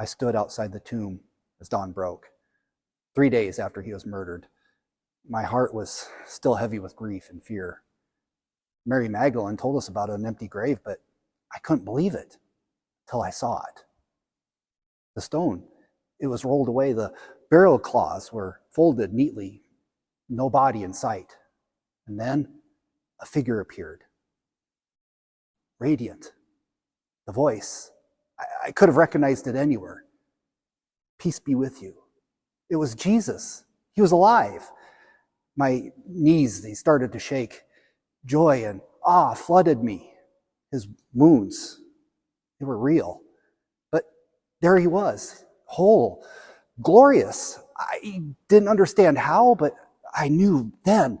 I stood outside the tomb as dawn broke, 3 days after he was murdered. My heart was still heavy with grief and fear. Mary Magdalene told us about an empty grave, but I couldn't believe it till I saw it. The stone, it was rolled away. The burial cloths were folded neatly, no body in sight. And then a figure appeared, radiant. The voice, I could have recognized it anywhere. Peace be with you. It was Jesus. He was alive. My knees, they started to shake. Joy and awe flooded me. His wounds, they were real. But there he was, whole, glorious. I didn't understand how, but I knew then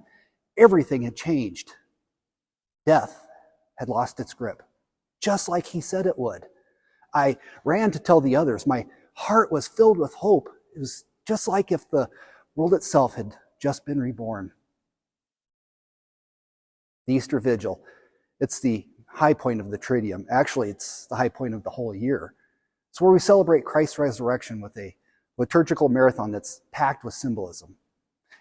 everything had changed. Death had lost its grip, just like he said it would. I ran to tell the others. My heart was filled with hope. It was just like if the world itself had just been reborn. The Easter Vigil, it's the high point of the Triduum. Actually, it's the high point of the whole year. It's where we celebrate Christ's resurrection with a liturgical marathon that's packed with symbolism.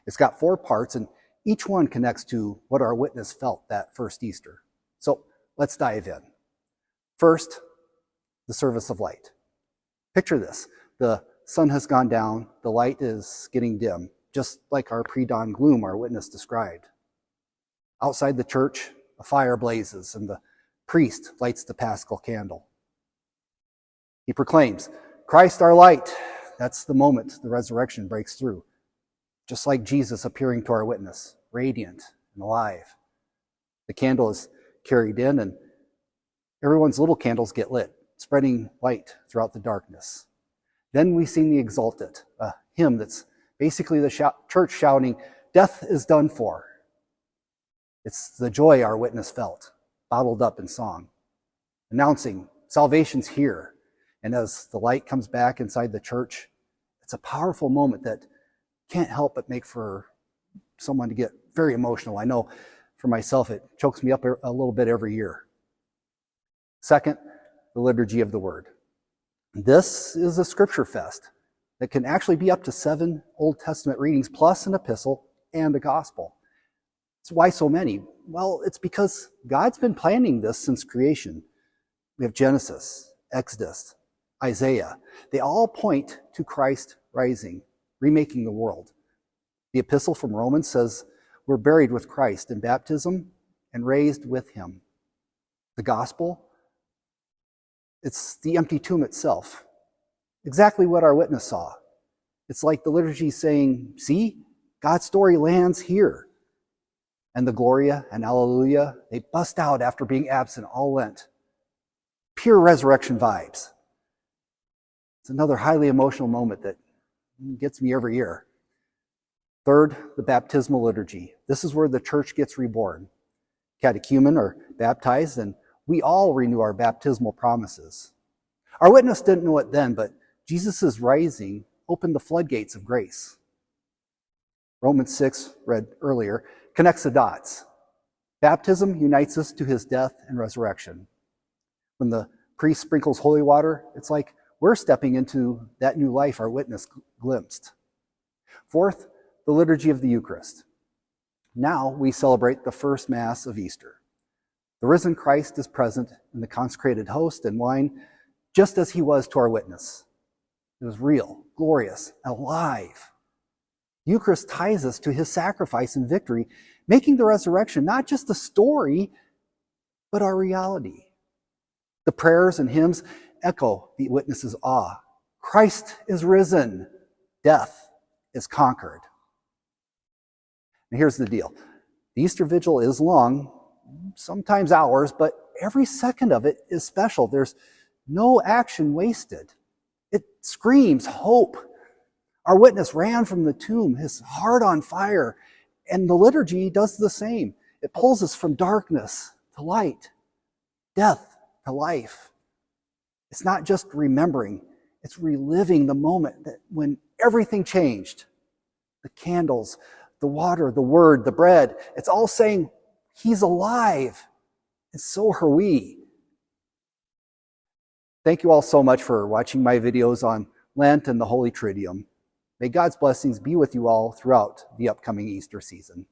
It's got 4 parts, and each one connects to what our witness felt that first Easter. So let's dive in. First, the service of light. Picture this. The sun has gone down, the light is getting dim, just like our pre-dawn gloom our witness described. Outside the church, a fire blazes, and the priest lights the paschal candle. He proclaims, "Christ our light." That's the moment the resurrection breaks through. Just like Jesus appearing to our witness, radiant and alive. The candle is carried in, and everyone's little candles get lit, spreading light throughout the darkness. Then we sing the Exultet, a hymn that's basically the church shouting, "Death is done for." It's the joy our witness felt, bottled up in song, announcing salvation's here. And as the light comes back inside the church, it's a powerful moment that can't help but make for someone to get very emotional. I know for myself, it chokes me up a little bit every year. Second, the liturgy of the word. This is a scripture fest that can actually be up to 7 Old Testament readings plus an epistle and a gospel. So why so many? Well, it's because God's been planning this since creation. We have Genesis, Exodus, Isaiah. They all point to Christ rising, remaking the world. The epistle from Romans says we're buried with Christ in baptism and raised with him. The gospel, it's the empty tomb itself. Exactly what our witness saw. It's like the liturgy saying, see, God's story lands here. And the Gloria and Alleluia, they bust out after being absent all Lent. Pure resurrection vibes. It's another highly emotional moment that gets me every year. Third, the baptismal liturgy. This is where the church gets reborn. Catechumen are baptized, and we all renew our baptismal promises. Our witness didn't know it then, but Jesus' rising opened the floodgates of grace. Romans 6, read earlier, connects the dots. Baptism unites us to his death and resurrection. When the priest sprinkles holy water, it's like we're stepping into that new life our witness glimpsed. Fourth, the liturgy of the Eucharist. Now we celebrate the first Mass of Easter. The risen Christ is present in the consecrated host and wine, just as he was to our witness. It was real, glorious, alive. The Eucharist ties us to his sacrifice and victory, making the resurrection not just a story, but our reality. The prayers and hymns echo the witness's awe. Christ is risen. Death is conquered. And here's the deal. The Easter Vigil is long, sometimes hours, but every second of it is special. There's no action wasted. It screams hope. Our witness ran from the tomb, his heart on fire, and the liturgy does the same. It pulls us from darkness to light, death to life. It's not just remembering, it's reliving the moment that when everything changed. The candles, the water, the word, the bread, it's all saying he's alive, and so are we. Thank you all so much for watching my videos on Lent and the Holy Triduum. May God's blessings be with you all throughout the upcoming Easter season.